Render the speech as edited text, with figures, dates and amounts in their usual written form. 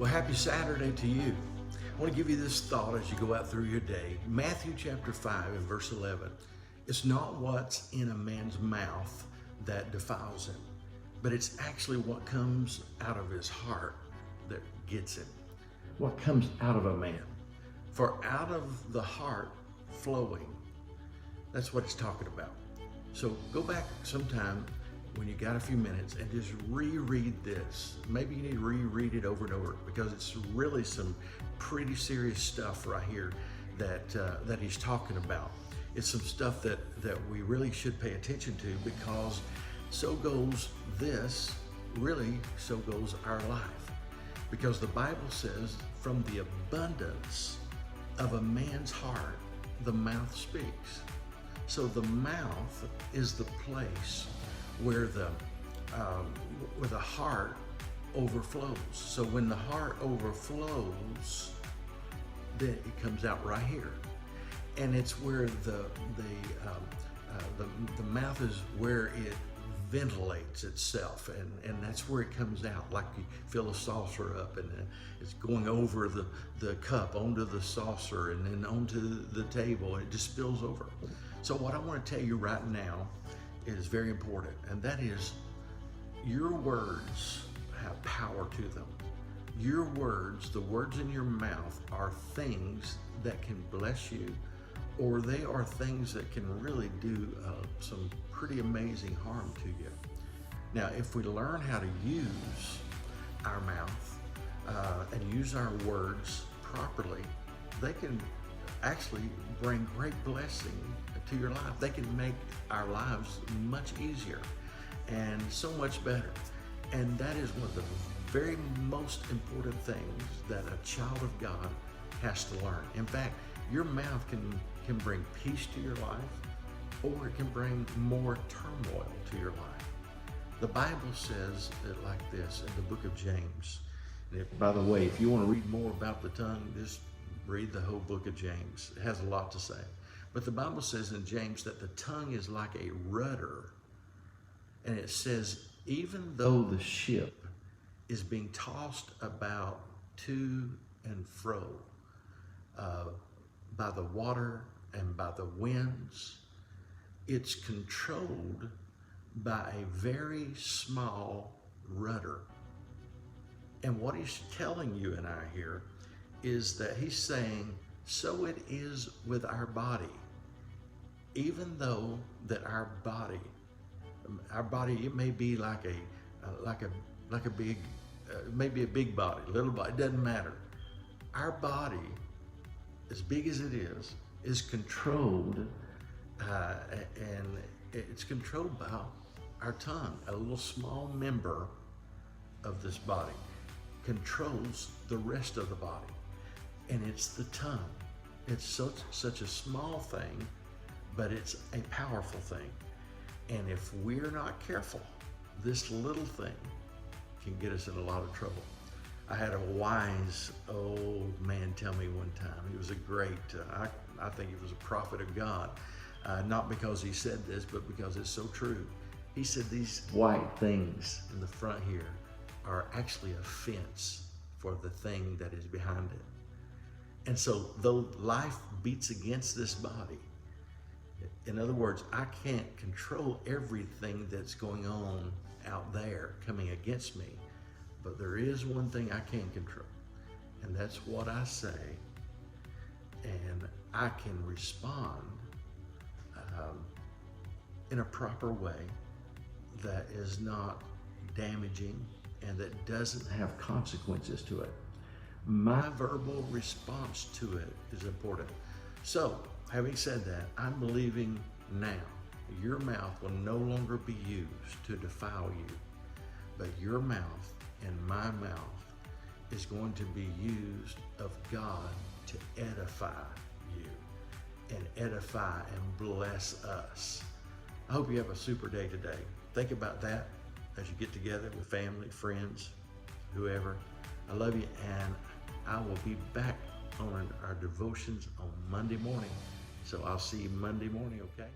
Well, happy Saturday to you. I want to give you this thought as you go out through your day. Matthew chapter 5 and verse 11. It's not what's in a man's mouth that defiles him, but it's actually what comes out of his heart that gets him. What comes out of a man. For out of the heart flowing, that's what it's talking about. So go back sometime when you got a few minutes and just reread this. Maybe you need to reread it over and over because it's really some pretty serious stuff right here that he's talking about. It's some stuff that we really should pay attention to, because so goes this, really so goes our life. Because the Bible says, from the abundance of a man's heart, the mouth speaks. So the mouth is the place where the heart overflows. So when the heart overflows, then it comes out right here, and it's where the mouth is where it ventilates itself, and that's where it comes out. Like you fill a saucer up, and it's going over the cup onto the saucer, and then onto the table, and it just spills over. So what I want to tell you right now is very important, and that is your words have power to them. Your words, the words in your mouth, are things that can bless you, or they are things that can really do some pretty amazing harm to you. Now, if we learn how to use our mouth and use our words properly, they can actually bring great blessing to your life. They can make our lives much easier and so much better. And that is one of the very most important things that a child of God has to learn. In fact, your mouth can bring peace to your life, or it can bring more turmoil to your life. The Bible says it like this in the book of James. And by the way, if you want to read more about the tongue, just read the whole book of James. It has a lot to say. But the Bible says in James that the tongue is like a rudder. And it says, even though the ship is being tossed about to and fro by the water and by the winds, it's controlled by a very small rudder. And what he's telling you and I here is that he's saying, so it is with our body. Even though that our body, it may be like a big, maybe a big body, little body, it doesn't matter. Our body, as big as it is controlled, and it's controlled by our tongue. A little small member of this body controls the rest of the body, and it's the tongue. It's such a small thing, but it's a powerful thing. And if we're not careful, this little thing can get us in a lot of trouble. I had a wise old man tell me one time, he was a great, I think he was a prophet of God, not because he said this, but because it's so true. He said these white things in the front here are actually a fence for the thing that is behind it. And so though life beats against this body, in other words, I can't control everything that's going on out there coming against me, but there is one thing I can control, and that's what I say, and I can respond in a proper way that is not damaging and that doesn't have consequences to it. My verbal response to it is important. So, having said that, I'm believing now your mouth will no longer be used to defile you, but your mouth and my mouth is going to be used of God to edify you and edify and bless us. I hope you have a super day today. Think about that as you get together with family, friends, whoever. I love you, and I will be back on our devotions on Monday morning. So I'll see you Monday morning, okay?